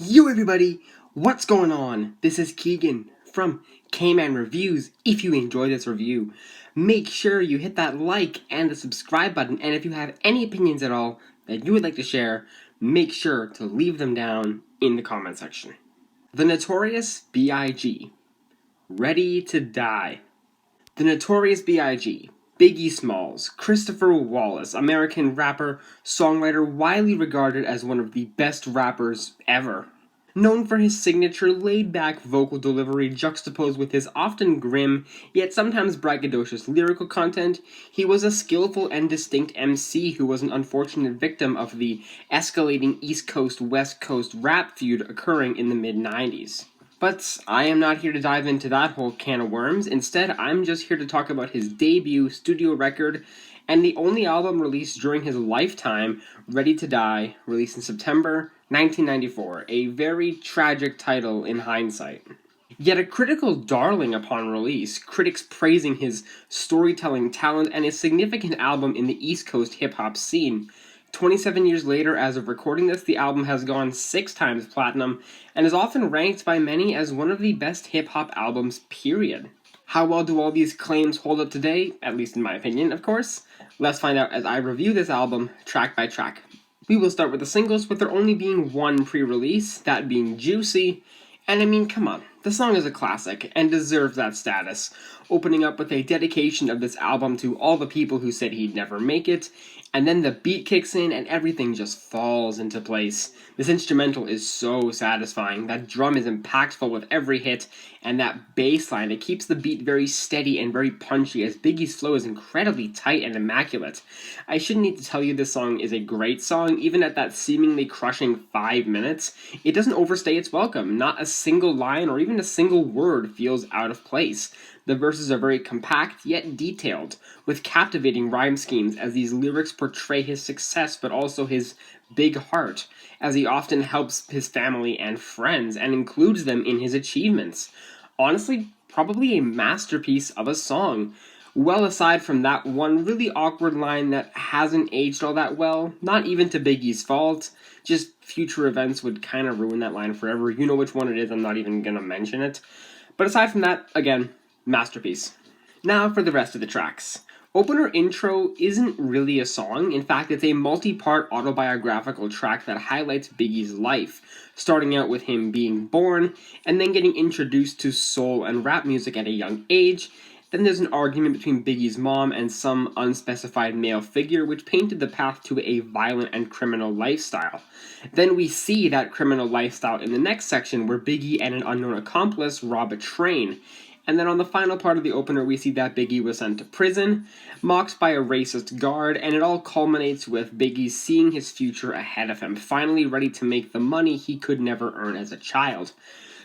Yo everybody, what's going on? This is Keegan from Kman Reviews. If you enjoy this review, make sure you hit that like and the subscribe button, and if you have any opinions at all that you would like to share, make sure to leave them down in the comment section. The Notorious B.I.G. Ready to Die. The Notorious B.I.G. Biggie Smalls, Christopher Wallace, American rapper, songwriter, widely regarded as one of the best rappers ever. Known for his signature laid-back vocal delivery juxtaposed with his often grim, yet sometimes braggadocious lyrical content, he was a skillful and distinct MC who was an unfortunate victim of the escalating East Coast-West Coast rap feud occurring in the mid-90s. But I am not here to dive into that whole can of worms. Instead, I'm just here to talk about his debut studio record and the only album released during his lifetime, Ready to Die, released in September 1994. A very tragic title in hindsight. Yet a critical darling upon release, critics praising his storytelling talent and his significant album in the East Coast hip-hop scene. 27 years later, as of recording this, the album has gone 6 times platinum and is often ranked by many as one of the best hip-hop albums, period. How well do all these claims hold up today? At least in my opinion, of course. Let's find out as I review this album track by track. We will start with the singles, with there only being one pre-release, that being Juicy. And I mean, come on, the song is a classic and deserves that status, opening up with a dedication of this album to all the people who said he'd never make it, and then the beat kicks in and everything just falls into place. This instrumental is so satisfying, that drum is impactful with every hit, and that bass line, it keeps the beat very steady and very punchy as Biggie's flow is incredibly tight and immaculate. I shouldn't need to tell you this song is a great song, even at that seemingly crushing 5 minutes. It doesn't overstay its welcome, not a single line or even a single word feels out of place. The verses are very compact, yet detailed, with captivating rhyme schemes as these lyrics portray his success but also his big heart, as he often helps his family and friends and includes them in his achievements. Honestly, probably a masterpiece of a song. Well, aside from that one really awkward line that hasn't aged all that well, not even to Biggie's fault, just future events would kind of ruin that line forever. You know which one it is, I'm not even gonna mention it. But aside from that, again, masterpiece. Now for the rest of the tracks. Opener Intro isn't really a song. In fact, it's a multi-part autobiographical track that highlights Biggie's life, starting out with him being born, and then getting introduced to soul and rap music at a young age. Then there's an argument between Biggie's mom and some unspecified male figure, which painted the path to a violent and criminal lifestyle. Then we see that criminal lifestyle in the next section, where Biggie and an unknown accomplice rob a train. And then on the final part of the opener, we see that Biggie was sent to prison, mocked by a racist guard, and it all culminates with Biggie seeing his future ahead of him, finally ready to make the money he could never earn as a child.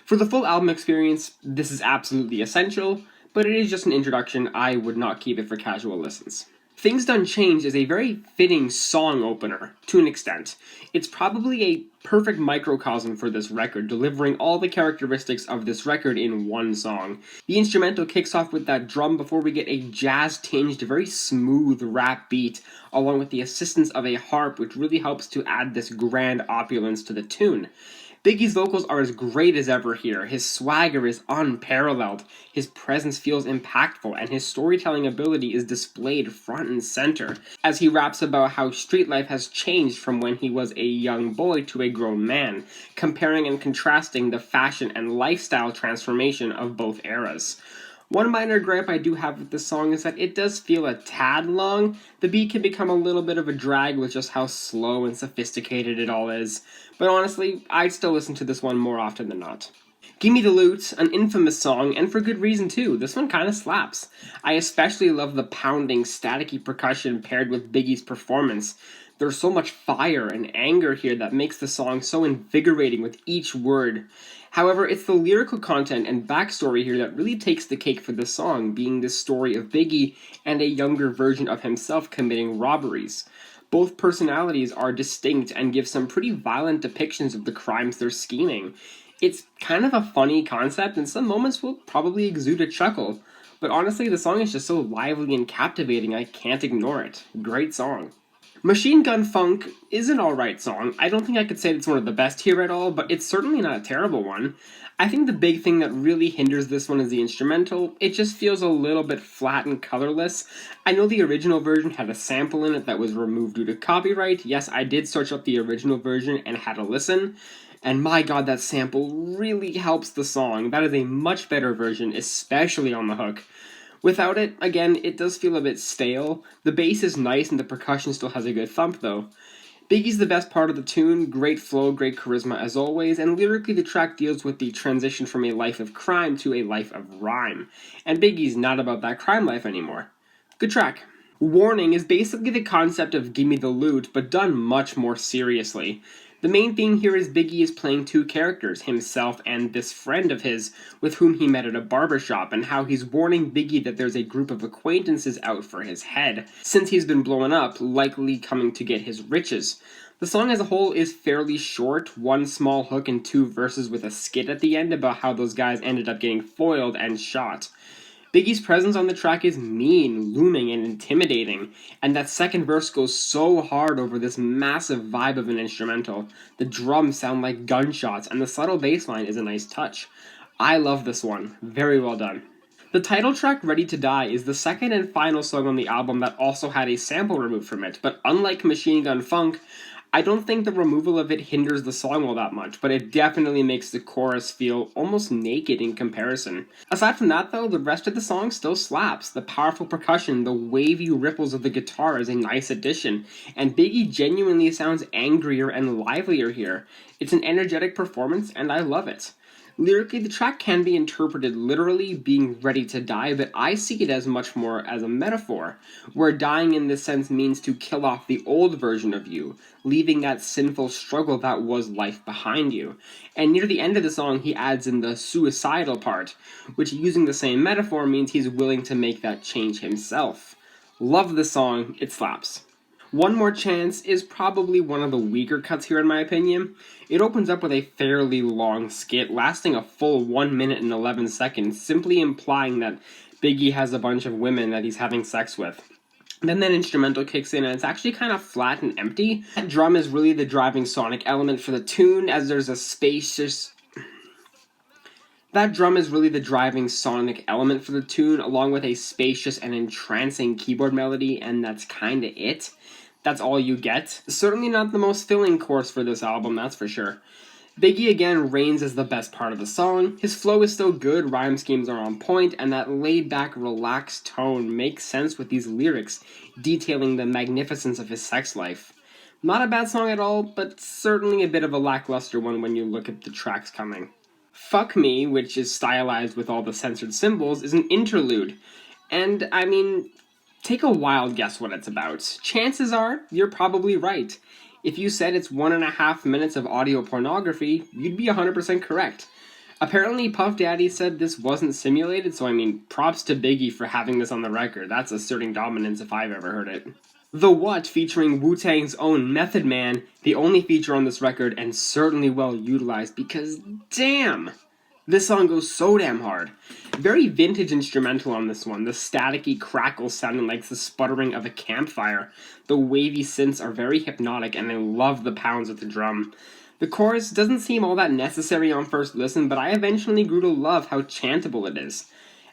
For the full album experience, this is absolutely essential, but it is just an introduction. I would not keep it for casual listens. Things Done Changed is a very fitting song opener, to an extent. It's probably a perfect microcosm for this record, delivering all the characteristics of this record in one song. The instrumental kicks off with that drum before we get a jazz-tinged, very smooth rap beat, along with the assistance of a harp, which really helps to add this grand opulence to the tune. Biggie's vocals are as great as ever here. His swagger is unparalleled, his presence feels impactful, and his storytelling ability is displayed front and center, as he raps about how street life has changed from when he was a young boy to a grown man, comparing and contrasting the fashion and lifestyle transformation of both eras. One minor gripe I do have with this song is that it does feel a tad long. The beat can become a little bit of a drag with just how slow and sophisticated it all is, but honestly, I'd still listen to this one more often than not. Gimme the Loot, an infamous song, and for good reason too. This one kinda slaps. I especially love the pounding, staticky percussion paired with Biggie's performance. There's so much fire and anger here that makes the song so invigorating with each word. However, it's the lyrical content and backstory here that really takes the cake for the song, being this story of Biggie and a younger version of himself committing robberies. Both personalities are distinct and give some pretty violent depictions of the crimes they're scheming. It's kind of a funny concept, and some moments will probably exude a chuckle, but honestly, the song is just so lively and captivating I can't ignore it. Great song. Machine Gun Funk is an alright song. I don't think I could say it's one of the best here at all, but it's certainly not a terrible one. I think the big thing that really hinders this one is the instrumental. It just feels a little bit flat and colorless. I know the original version had a sample in it that was removed due to copyright. Yes, I did search up the original version and had a listen. And my god, that sample really helps the song. That is a much better version, especially on the hook. Without it, again, it does feel a bit stale. The bass is nice and the percussion still has a good thump though. Biggie's the best part of the tune, great flow, great charisma as always, and lyrically the track deals with the transition from a life of crime to a life of rhyme. And Biggie's not about that crime life anymore. Good track. Warning is basically the concept of Gimme the Loot, but done much more seriously. The main theme here is Biggie is playing two characters, himself and this friend of his, with whom he met at a barbershop, and how he's warning Biggie that there's a group of acquaintances out for his head, since he's been blowing up, likely coming to get his riches. The song as a whole is fairly short, one small hook and two verses with a skit at the end about how those guys ended up getting foiled and shot. Biggie's presence on the track is mean, looming, and intimidating, and that second verse goes so hard over this massive vibe of an instrumental. The drums sound like gunshots, and the subtle bass line is a nice touch. I love this one. Very well done. The title track, Ready to Die, is the second and final song on the album that also had a sample removed from it, but unlike Machine Gun Funk, I don't think the removal of it hinders the song all that much, but it definitely makes the chorus feel almost naked in comparison. Aside from that though, the rest of the song still slaps. The powerful percussion, the wavy ripples of the guitar is a nice addition, and Biggie genuinely sounds angrier and livelier here. It's an energetic performance, and I love it. Lyrically, the track can be interpreted literally being ready to die, but I see it as much more as a metaphor, where dying in this sense means to kill off the old version of you, leaving that sinful struggle that was life behind you. And near the end of the song, he adds in the suicidal part, which using the same metaphor means he's willing to make that change himself. Love the song, it slaps. One More Chance is probably one of the weaker cuts here in my opinion. It opens up with a fairly long skit, lasting a full 1 minute and 11 seconds, simply implying that Biggie has a bunch of women that he's having sex with. Then that instrumental kicks in and it's actually kind of flat and empty. That drum is really the driving sonic element for the tune, as there's a spacious... That drum is really the driving sonic element for the tune, along with a spacious and entrancing keyboard melody, and that's kinda it. That's all you get. Certainly not the most filling chorus for this album, that's for sure. Biggie again reigns as the best part of the song. His flow is still good, rhyme schemes are on point, and that laid-back, relaxed tone makes sense with these lyrics, detailing the magnificence of his sex life. Not a bad song at all, but certainly a bit of a lackluster one when you look at the tracks coming. Fuck Me, which is stylized with all the censored symbols, is an interlude. And, I mean, take a wild guess what it's about. Chances are, you're probably right. If you said it's 1.5 minutes of audio pornography, you'd be 100% correct. Apparently, Puff Daddy said this wasn't simulated, so I mean, props to Biggie for having this on the record. That's asserting dominance if I've ever heard it. The What, featuring Wu-Tang's own Method Man, the only feature on this record, and certainly well utilized because, damn! This song goes so damn hard. Very vintage instrumental on this one. The staticky crackles sounding like the sputtering of a campfire. The wavy synths are very hypnotic, and I love the pounds of the drum. The chorus doesn't seem all that necessary on first listen, but I eventually grew to love how chantable it is.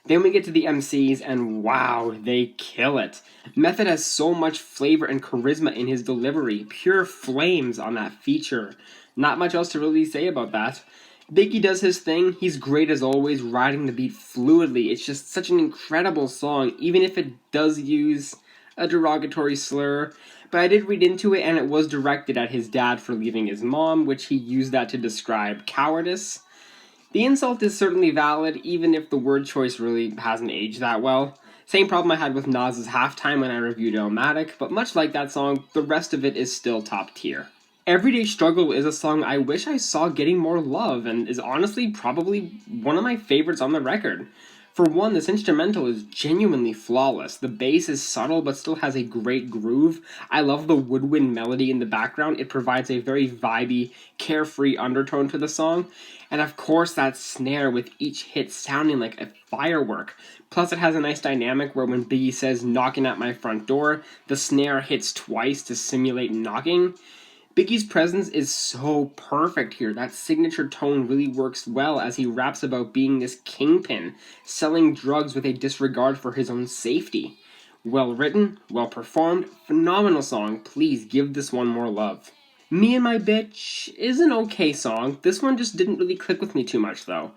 Then we get to the MCs, and wow, they kill it. Method has so much flavor and charisma in his delivery. Pure flames on that feature. Not much else to really say about that. Biggie does his thing. He's great as always, riding the beat fluidly. It's just such an incredible song, even if it does use a derogatory slur. But I did read into it, and it was directed at his dad for leaving his mom, which he used that to describe cowardice. The insult is certainly valid, even if the word choice really hasn't aged that well. Same problem I had with Nas's Halftime when I reviewed Illmatic, but much like that song, the rest of it is still top tier. Everyday Struggle is a song I wish I saw getting more love, and is honestly probably one of my favorites on the record. For one, this instrumental is genuinely flawless. The bass is subtle but still has a great groove. I love the woodwind melody in the background. It provides a very vibey, carefree undertone to the song. And of course that snare with each hit sounding like a firework. Plus it has a nice dynamic where when Biggie says knocking at my front door, the snare hits twice to simulate knocking. Biggie's presence is so perfect here. That signature tone really works well as he raps about being this kingpin, selling drugs with a disregard for his own safety. Well written, well performed, phenomenal song. Please give this one more love. Me and My Bitch is an okay song. This one just didn't really click with me too much though.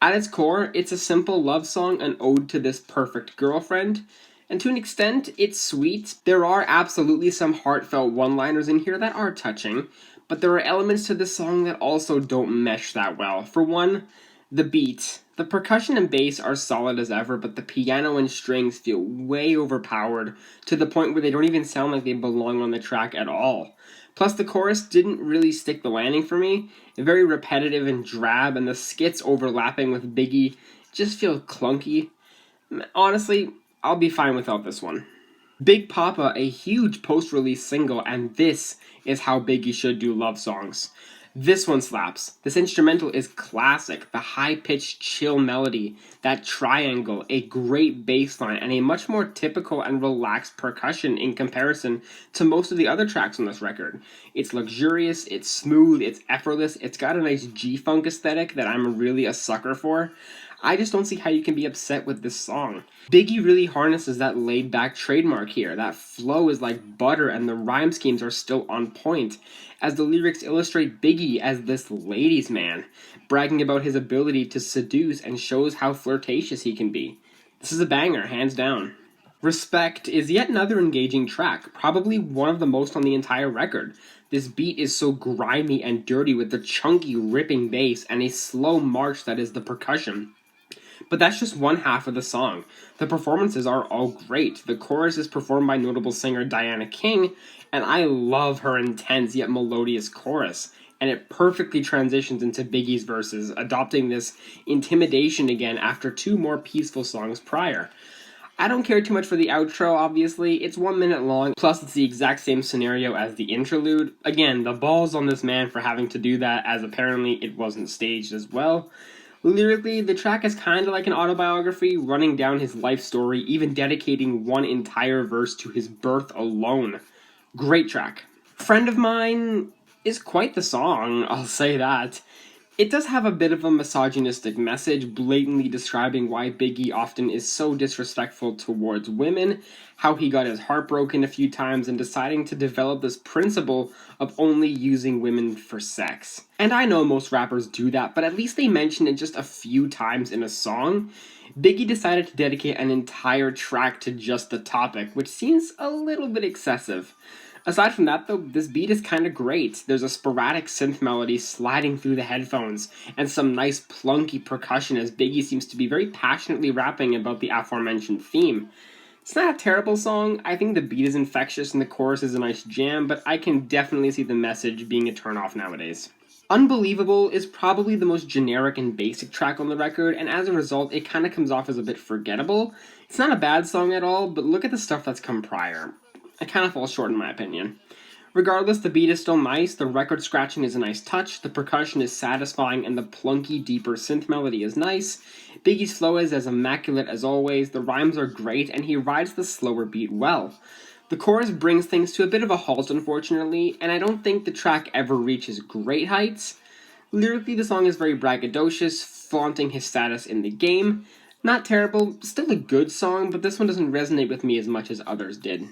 At its core, it's a simple love song, an ode to this perfect girlfriend. And to an extent, it's sweet. There are absolutely some heartfelt one-liners in here that are touching, but there are elements to this song that also don't mesh that well. For one, the beat. The percussion and bass are solid as ever, but the piano and strings feel way overpowered to the point where they don't even sound like they belong on the track at all. Plus, the chorus didn't really stick the landing for me. Very repetitive and drab, and the skits overlapping with Biggie just feel clunky. Honestly, I'll be fine without this one. Big Poppa, a huge post-release single, and this is how Biggie should do love songs. This one slaps. This instrumental is classic. The high-pitched chill melody, that triangle, a great bass line, and a much more typical and relaxed percussion in comparison to most of the other tracks on this record. It's luxurious, it's smooth, it's effortless, it's got a nice G-funk aesthetic that I'm really a sucker for. I just don't see how you can be upset with this song. Biggie really harnesses that laid-back trademark here. That flow is like butter and the rhyme schemes are still on point, as the lyrics illustrate Biggie as this ladies' man, bragging about his ability to seduce and shows how flirtatious he can be. This is a banger, hands down. Respect is yet another engaging track, probably one of the most on the entire record. This beat is so grimy and dirty with the chunky ripping bass and a slow march that is the percussion. But that's just one half of the song. The performances are all great. The chorus is performed by notable singer Diana King, and I love her intense yet melodious chorus. And it perfectly transitions into Biggie's verses, adopting this intimidation again after two more peaceful songs prior. I don't care too much for the outro, obviously. It's 1 minute long, plus it's the exact same scenario as the interlude. Again, the balls on this man for having to do that, as apparently it wasn't staged as well. Lyrically, the track is kind of like an autobiography, running down his life story, even dedicating one entire verse to his birth alone. Great track. Friend of Mine is quite the song, I'll say that. It does have a bit of a misogynistic message, blatantly describing why Biggie often is so disrespectful towards women, how he got his heart broken a few times, and deciding to develop this principle of only using women for sex. And I know most rappers do that, but at least they mention it just a few times in a song. Biggie decided to dedicate an entire track to just the topic, which seems a little bit excessive. Aside from that, though, this beat is kind of great. There's a sporadic synth melody sliding through the headphones, and some nice plunky percussion as Biggie seems to be very passionately rapping about the aforementioned theme. It's not a terrible song. I think the beat is infectious and the chorus is a nice jam, but I can definitely see the message being a turnoff nowadays. Unbelievable is probably the most generic and basic track on the record, and as a result, it kind of comes off as a bit forgettable. It's not a bad song at all, but look at the stuff that's come prior. It kind of falls short in my opinion. Regardless, the beat is still nice, the record scratching is a nice touch, the percussion is satisfying, and the plunky, deeper synth melody is nice. Biggie's flow is as immaculate as always, the rhymes are great, and he rides the slower beat well. The chorus brings things to a bit of a halt, unfortunately, and I don't think the track ever reaches great heights. Lyrically, the song is very braggadocious, flaunting his status in the game. Not terrible, still a good song, but this one doesn't resonate with me as much as others did.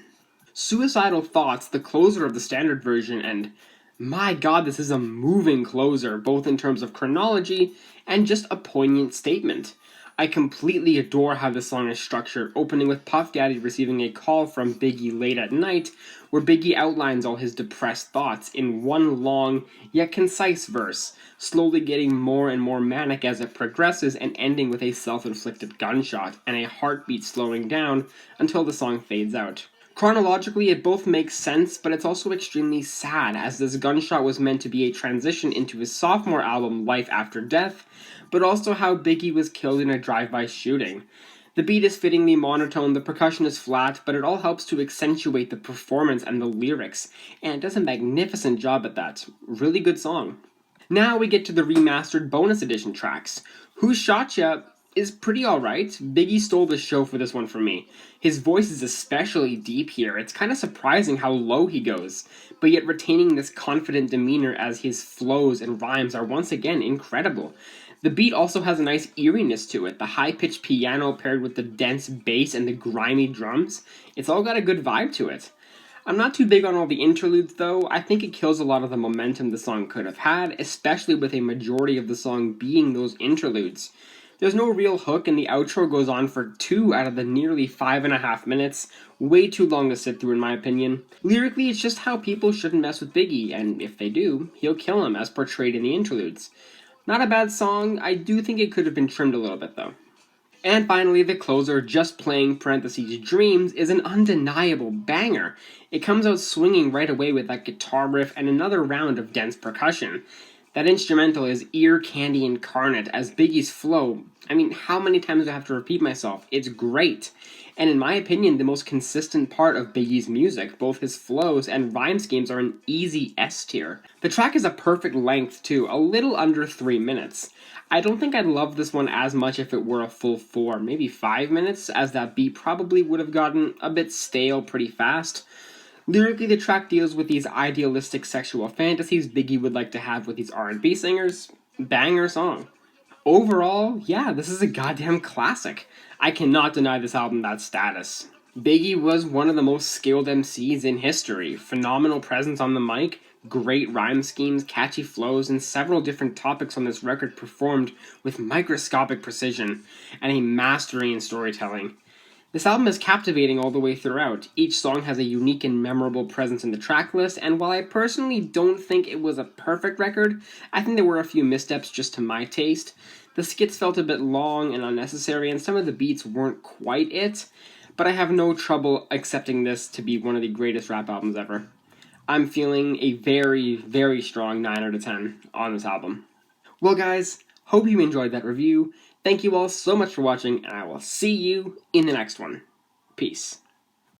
Suicidal Thoughts, the closer of the standard version, and my god, this is a moving closer, both in terms of chronology and just a poignant statement. I completely adore how this song is structured, opening with Puff Daddy receiving a call from Biggie late at night, where Biggie outlines all his depressed thoughts in one long, yet concise verse, slowly getting more and more manic as it progresses and ending with a self-inflicted gunshot and a heartbeat slowing down until the song fades out. Chronologically, it both makes sense, but it's also extremely sad, as this gunshot was meant to be a transition into his sophomore album, Life After Death, but also how Biggie was killed in a drive-by shooting. The beat is fittingly monotone, the percussion is flat, but it all helps to accentuate the performance and the lyrics, and it does a magnificent job at that. Really good song. Now we get to the remastered bonus edition tracks. Who Shot Ya is pretty alright. Biggie stole the show for this one for me. His voice is especially deep here. It's kind of surprising how low he goes, but yet retaining this confident demeanor as his flows and rhymes are once again incredible. The beat also has a nice eeriness to it. The high-pitched piano paired with the dense bass and the grimy drums. It's all got a good vibe to it. I'm not too big on all the interludes though. I think it kills a lot of the momentum the song could have had, especially with a majority of the song being those interludes. There's no real hook, and the outro goes on for 2 out of the nearly 5.5 minutes. Way too long to sit through in my opinion. Lyrically, it's just how people shouldn't mess with Biggie, and if they do, he'll kill him as portrayed in the interludes. Not a bad song. I do think it could have been trimmed a little bit though. And finally, the closer, Just Playing parentheses Dreams, is an undeniable banger. It comes out swinging right away with that guitar riff and another round of dense percussion. That instrumental is ear candy incarnate, as Biggie's flow, I mean, how many times do I have to repeat myself? It's great. And in my opinion, the most consistent part of Biggie's music. Both his flows and rhyme schemes are an easy S tier. The track is a perfect length too, a little under 3 minutes. I don't think I'd love this one as much if it were a full 4, maybe 5 minutes, as that beat probably would have gotten a bit stale pretty fast. Lyrically, the track deals with these idealistic sexual fantasies Biggie would like to have with these R&B singers. Banger song. Overall, yeah, this is a goddamn classic. I cannot deny this album that status. Biggie was one of the most skilled MCs in history. Phenomenal presence on the mic, great rhyme schemes, catchy flows, and several different topics on this record performed with microscopic precision, and a mastery in storytelling. This album is captivating all the way throughout. Each song has a unique and memorable presence in the track list, and while I personally don't think it was a perfect record, I think there were a few missteps just to my taste. The skits felt a bit long and unnecessary, and some of the beats weren't quite it, but I have no trouble accepting this to be one of the greatest rap albums ever. I'm feeling a very, very strong 9 out of 10 on this album. Well guys, hope you enjoyed that review. Thank you all so much for watching, and I will see you in the next one. Peace.